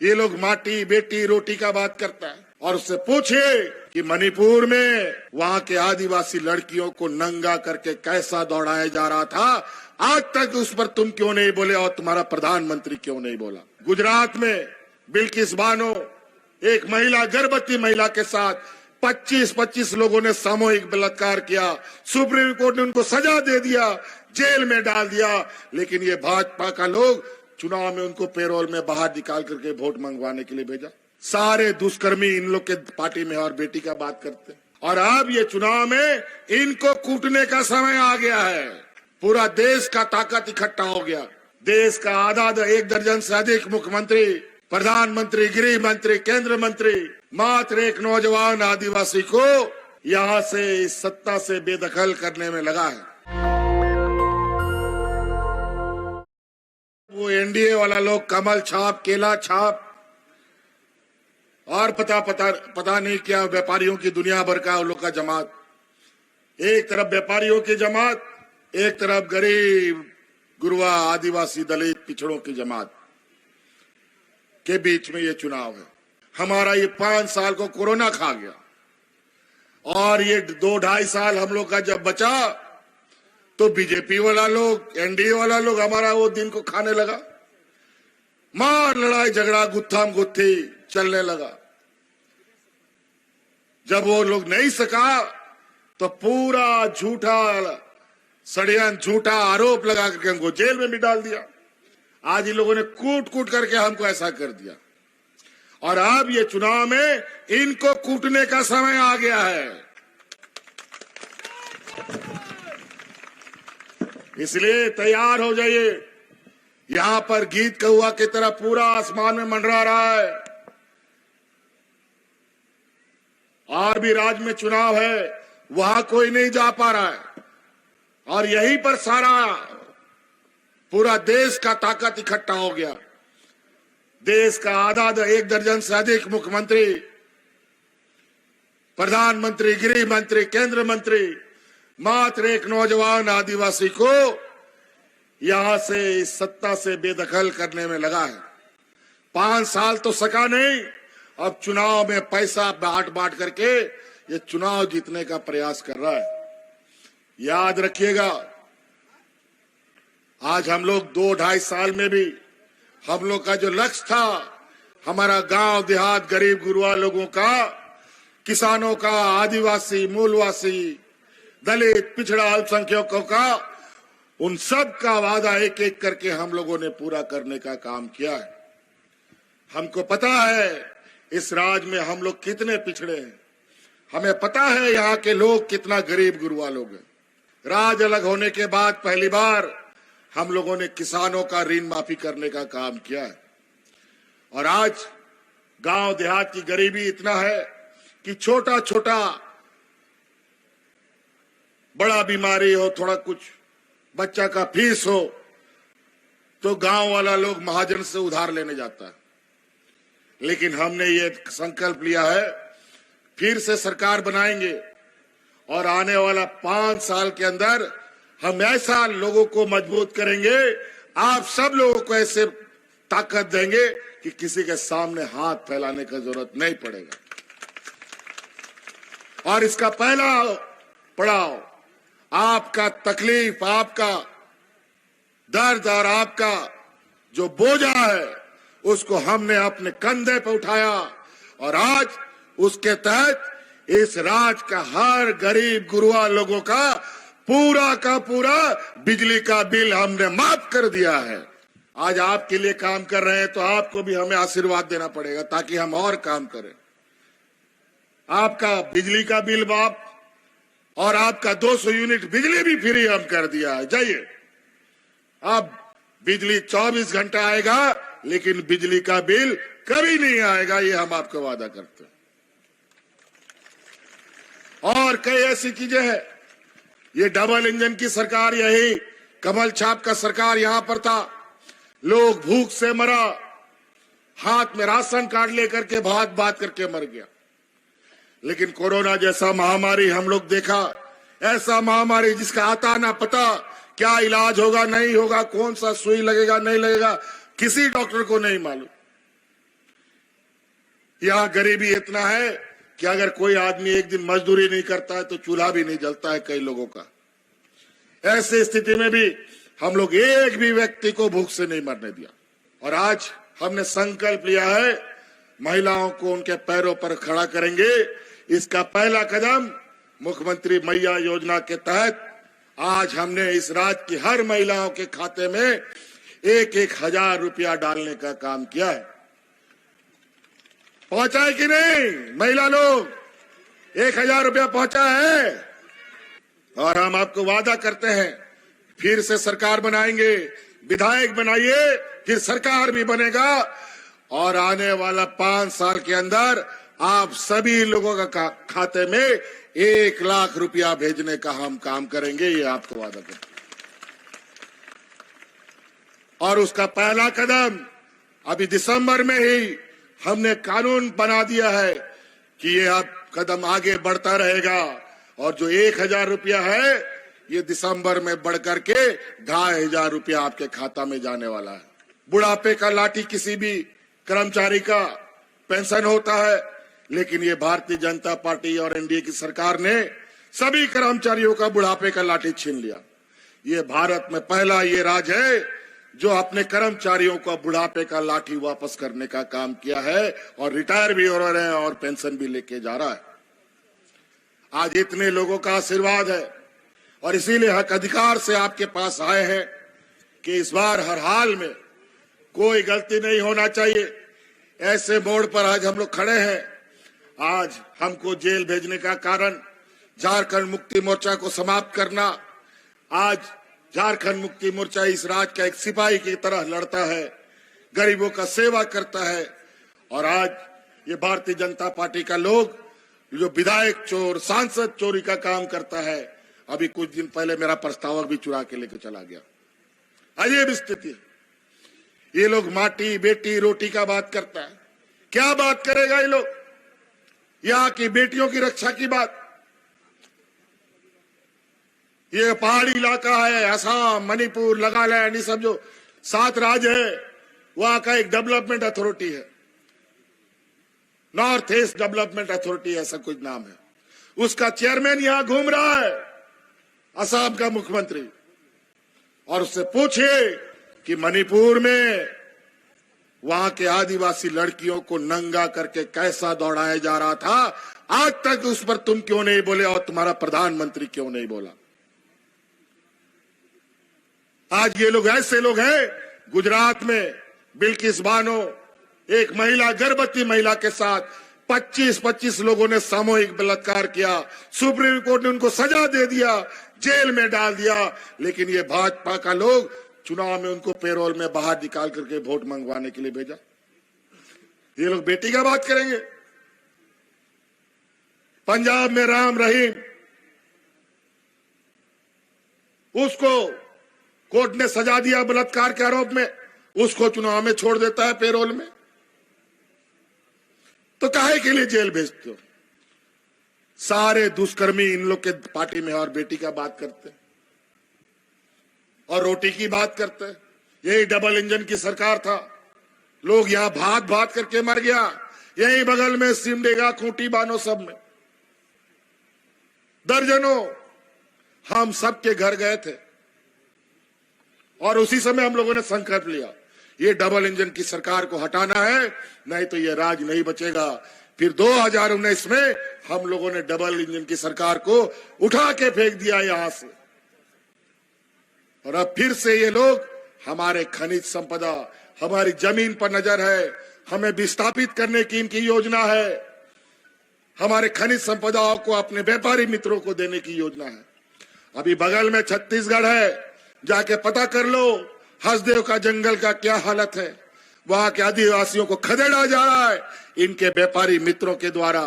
ये लोग माटी बेटी रोटी का बात करता है। और उससे पूछिए कि मणिपुर में वहाँ के आदिवासी लड़कियों को नंगा करके कैसा दौड़ाया जा रहा था, आज तक उस पर तुम क्यों नहीं बोले और तुम्हारा प्रधानमंत्री क्यों नहीं बोला। गुजरात में बिल्किस बानो, एक महिला, गर्भवती महिला के साथ 25 लोगों ने सामूहिक बलात्कार किया। सुप्रीम कोर्ट ने उनको सजा दे दिया, जेल में डाल दिया। लेकिन ये भाजपा का लोग चुनाव में उनको पेरोल में बाहर निकाल करके वोट मंगवाने के लिए भेजा। सारे दुष्कर्मी इन लोग के पार्टी में और बेटी का बात करते हैं। और अब ये चुनाव में इनको कूटने का समय आ गया है। पूरा देश का ताकत इकट्ठा हो गया। देश का आधा 1 दर्जन से अधिक मुख्यमंत्री, प्रधानमंत्री, गृह मंत्री, केंद्र मंत्री मात्र एक नौजवान आदिवासी को यहाँ से इस सत्ता से बेदखल करने में लगा है। वो एनडीए वाला लोग कमल छाप, केला छाप और पता नहीं क्या व्यापारियों की दुनिया भर का लोग का जमात। एक तरफ व्यापारियों की जमात, एक तरफ गरीब गुरुआ आदिवासी दलित पिछड़ों की जमात के बीच में ये चुनाव है। हमारा ये 5 साल को कोरोना खा गया और ये 2-2.5 साल हम लोग का जब बचा तो बीजेपी वाला लोग, एनडीए वाला लोग हमारा वो दिन को खाने लगा। मार लड़ाई झगड़ा गुत्थाम गुत्थी चलने लगा। जब वो लोग नहीं सका तो पूरा झूठा षड्यंत्र, झूठा आरोप लगा करके हमको जेल में भी डाल दिया। आज इन लोगों ने कूट कूट करके हमको ऐसा कर दिया। और अब ये चुनाव में इनको कूटने का समय आ गया है। इसलिए तैयार हो जाइए। यहां पर गीत कौवा की तरह पूरा आसमान में मंडरा रहा है। और भी राज्य में चुनाव है, वहां कोई नहीं जा पा रहा है। और यहीं पर सारा पूरा देश का ताकत इकट्ठा हो गया। देश का आधा 1 दर्जन से अधिक मुख्यमंत्री, प्रधानमंत्री, गृह मंत्री, केंद्र मंत्री मात्र एक नौजवान आदिवासी को यहां से इस सत्ता से बेदखल करने में लगा है। 5 साल तो सका नहीं, अब चुनाव में पैसा बांट करके ये चुनाव जीतने का प्रयास कर रहा है। याद रखिएगा, आज हम लोग 2-2.5 साल में भी हम लोग का जो लक्ष्य था, हमारा गांव देहात गरीब गुरुआ लोगों का, किसानों का, आदिवासी, मूलवासी, दलित, पिछड़ा, अल्पसंख्यकों का, उन सब का वादा एक एक करके हम लोगों ने पूरा करने का काम किया है। हमको पता है इस राज्य में हम लोग कितने पिछड़े हैं। हमें पता है यहाँ के लोग कितना गरीब गुरुआ लोग हैं। राज अलग होने के बाद पहली बार हम लोगों ने किसानों का ऋण माफी करने का काम किया है। और आज गांव देहात की गरीबी इतना है कि छोटा छोटा बड़ा बीमारी हो, थोड़ा कुछ बच्चा का फीस हो, तो गांव वाला लोग महाजन से उधार लेने जाता है। लेकिन हमने ये संकल्प लिया है, फिर से सरकार बनाएंगे और आने वाला 5 साल के अंदर हम ऐसा लोगों को मजबूत करेंगे, आप सब लोगों को ऐसे ताकत देंगे कि किसी के सामने हाथ फैलाने की जरूरत नहीं पड़ेगा। और इसका पहला पड़ाव, आपका तकलीफ, आपका दर्द और आपका जो बोझा है, उसको हमने अपने कंधे पे उठाया। और आज उसके तहत इस राज्य का हर गरीब गुरुआ लोगों का पूरा बिजली का बिल हमने माफ कर दिया है। आज आपके लिए काम कर रहे हैं तो आपको भी हमें आशीर्वाद देना पड़ेगा ताकि हम और काम करें। आपका बिजली का बिल माफ और आपका 200 यूनिट बिजली भी फ्री हम कर दिया है। जाइए, अब बिजली 24 घंटा आएगा, लेकिन बिजली का बिल कभी नहीं आएगा, ये हम आपको वादा करते हैं। और कई ऐसी चीजें हैं। ये डबल इंजन की सरकार, यही कमल छाप का सरकार यहां पर था, लोग भूख से मरा, हाथ में राशन कार्ड लेकर के बात करके मर गया। लेकिन कोरोना जैसा महामारी हम लोग देखा, ऐसा महामारी जिसका आता ना पता, क्या इलाज होगा नहीं होगा, कौन सा सुई लगेगा नहीं लगेगा, किसी डॉक्टर को नहीं मालूम। यहाँ गरीबी इतना है कि अगर कोई आदमी एक दिन मजदूरी नहीं करता है तो चूल्हा भी नहीं जलता है कई लोगों का। ऐसी स्थिति में भी हम लोग एक भी व्यक्ति को भूख से नहीं मरने दिया। और आज हमने संकल्प लिया है, महिलाओं को उनके पैरों पर खड़ा करेंगे। इसका पहला कदम मुख्यमंत्री मैया योजना के तहत आज हमने इस राज्य की हर महिलाओं के खाते में 1,000 रुपया डालने का काम किया है। पहुंचा है कि नहीं महिला लोग? 1,000 रुपया पहुंचा है। और हम आपको वादा करते हैं, फिर से सरकार बनाएंगे, विधायक बनाइए, फिर सरकार भी बनेगा और आने वाला 5 साल के अंदर आप सभी लोगों का खाते में 1 लाख रुपया भेजने का हम काम करेंगे, ये आपको वादा करते हैं। और उसका पहला कदम अभी दिसंबर में ही हमने कानून बना दिया है कि ये अब कदम आगे बढ़ता रहेगा और जो 1,000 रुपया है ये दिसंबर में बढ़कर के 2,500 रुपया आपके खाता में जाने वाला है। बुढ़ापे का लाठी किसी भी कर्मचारी का पेंशन होता है, लेकिन ये भारतीय जनता पार्टी और एनडीए की सरकार ने सभी कर्मचारियों का बुढ़ापे का लाठी छीन लिया। ये भारत में पहला ये राज्य है जो अपने कर्मचारियों को बुढ़ापे का लाठी वापस करने का काम किया है और रिटायर भी हो रहे हैं और पेंशन भी लेके जा रहा है। आज इतने लोगों का आशीर्वाद है और इसीलिए हक अधिकार से आपके पास आए हैं कि इस बार हर हाल में कोई गलती नहीं होना चाहिए। ऐसे मोड़ पर आज हम लोग खड़े हैं। आज हमको जेल भेजने का कारण झारखंड मुक्ति मोर्चा को समाप्त करना। आज झारखंड मुक्ति मोर्चा इस राज्य का एक सिपाही की तरह लड़ता है, गरीबों का सेवा करता है। और आज ये भारतीय जनता पार्टी का लोग जो विधायक चोर, सांसद चोरी का काम करता है, अभी कुछ दिन पहले मेरा प्रस्तावक भी चुरा के लेकर चला गया। अजीब स्थिति है। ये लोग माटी, बेटी, रोटी का बात करता है। क्या बात करेगा ये लोग? यहाँ की बेटियों की रक्षा की बात। ये पहाड़ी इलाका है, असम, मणिपुर, नागालैंड, ये सब जो 7 राज्य है, वहां का एक डेवलपमेंट अथॉरिटी है, नॉर्थ ईस्ट डेवलपमेंट अथॉरिटी ऐसा कुछ नाम है। उसका चेयरमैन यहां घूम रहा है, असम का मुख्यमंत्री। और उससे पूछिए कि मणिपुर में वहां के आदिवासी लड़कियों को नंगा करके कैसा दौड़ाया जा रहा था, आज तक उस पर तुम क्यों नहीं बोले और तुम्हारा प्रधानमंत्री क्यों नहीं बोला? आज ये लोग ऐसे लोग हैं। गुजरात में बिल्किस बानो, एक महिला, गर्भवती महिला के साथ 25 लोगों ने सामूहिक बलात्कार किया। सुप्रीम कोर्ट ने उनको सजा दे दिया, जेल में डाल दिया। लेकिन ये भाजपा का लोग चुनाव में उनको पेरोल में बाहर निकाल करके वोट मंगवाने के लिए भेजा। ये लोग बेटी का बात करेंगे। पंजाब में राम रहीम, उसको कोर्ट ने सजा दिया बलात्कार के आरोप में, उसको चुनाव में छोड़ देता है पेरोल में। तो काहे के लिए जेल भेजते हो? सारे दुष्कर्मी इन लोग के पार्टी में और बेटी का बात करते हैं और रोटी की बात करते हैं। यही डबल इंजन की सरकार था। लोग यहां भात भात करके मर गया। यही बगल में सिमडेगा, खूंटी बानो, सब में दर्जनों हम सबके घर गए थे और उसी समय हम लोगों ने संकल्प लिया, ये डबल इंजन की सरकार को हटाना है, नहीं तो ये राज नहीं बचेगा। फिर 2019 में हम लोगों ने डबल इंजन की सरकार को उठा के फेंक दिया यहां से। और अब फिर से ये लोग हमारे खनिज संपदा, हमारी जमीन पर नजर है, हमें विस्थापित करने की इनकी योजना है। हमारे खनिज संपदाओं को अपने व्यापारी मित्रों को देने की योजना है। अभी बगल में छत्तीसगढ़ है, जाके पता कर लो हसदेव का जंगल का क्या हालत है। वहां के आदिवासियों को खदेड़ा जा रहा है इनके व्यापारी मित्रों के द्वारा।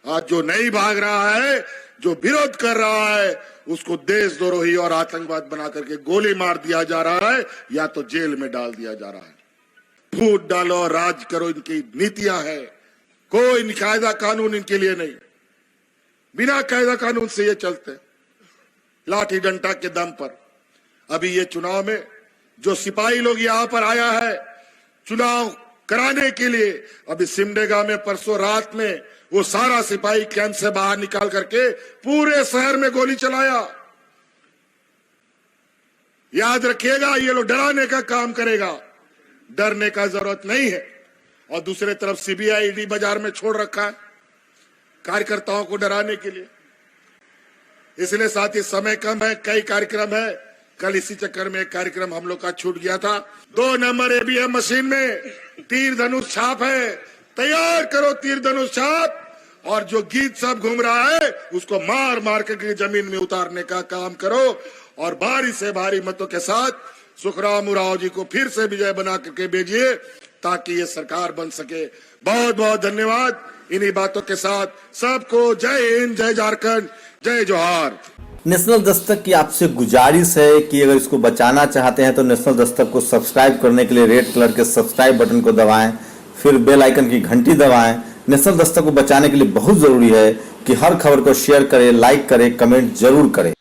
आज जो नहीं भाग रहा है, जो विरोध कर रहा है, उसको देशद्रोही और आतंकवाद बना करके गोली मार दिया जा रहा है या तो जेल में डाल दिया जा रहा है। फूट डालो, राज करो, इनकी नीतियां है। कोई कायदा कानून इनके लिए नहीं। बिना कायदा कानून से ये चलते, लाठी डंडा के दम पर। अभी ये चुनाव में जो सिपाही लोग यहां पर आया है, चुनाव कराने के लिए अभी सिमडेगा में परसों रात में वो सारा सिपाही कैंप से बाहर निकाल करके पूरे शहर में गोली चलाया। याद रखिएगा, ये लोग डराने का काम करेगा, डरने का जरूरत नहीं है। और दूसरे तरफ सीबीआई ईडी बाजार में छोड़ रखा है कार्यकर्ताओं को डराने के लिए। इसलिए साथी समय कम है, कई कार्यक्रम है। कल इसी चक्कर में एक कार्यक्रम हम लोग का छूट गया था। 2 नंबर ईवीएम मशीन में तीर धनुष छाप है, तैयार करो तीर धनुष छाप, और जो गीत सब घूम रहा है उसको मार मार करके जमीन में उतारने का काम करो और भारी से भारी मतों के साथ सुखराम उरांव जी को फिर से विजय बना करके भेजिए ताकि ये सरकार बन सके। बहुत बहुत धन्यवाद। इन्हीं बातों के साथ सबको जय हिंद, जय झारखंड, जय जोहार। नेशनल दस्तक की आपसे गुजारिश है कि अगर इसको बचाना चाहते हैं तो नेशनल दस्तक को सब्सक्राइब करने के लिए रेड कलर के सब्सक्राइब बटन को दबाएं, फिर बेल आइकन की घंटी दबाएं। नेशनल दस्तक को बचाने के लिए बहुत जरूरी है कि हर खबर को शेयर करें, लाइक करें, कमेंट जरूर करें।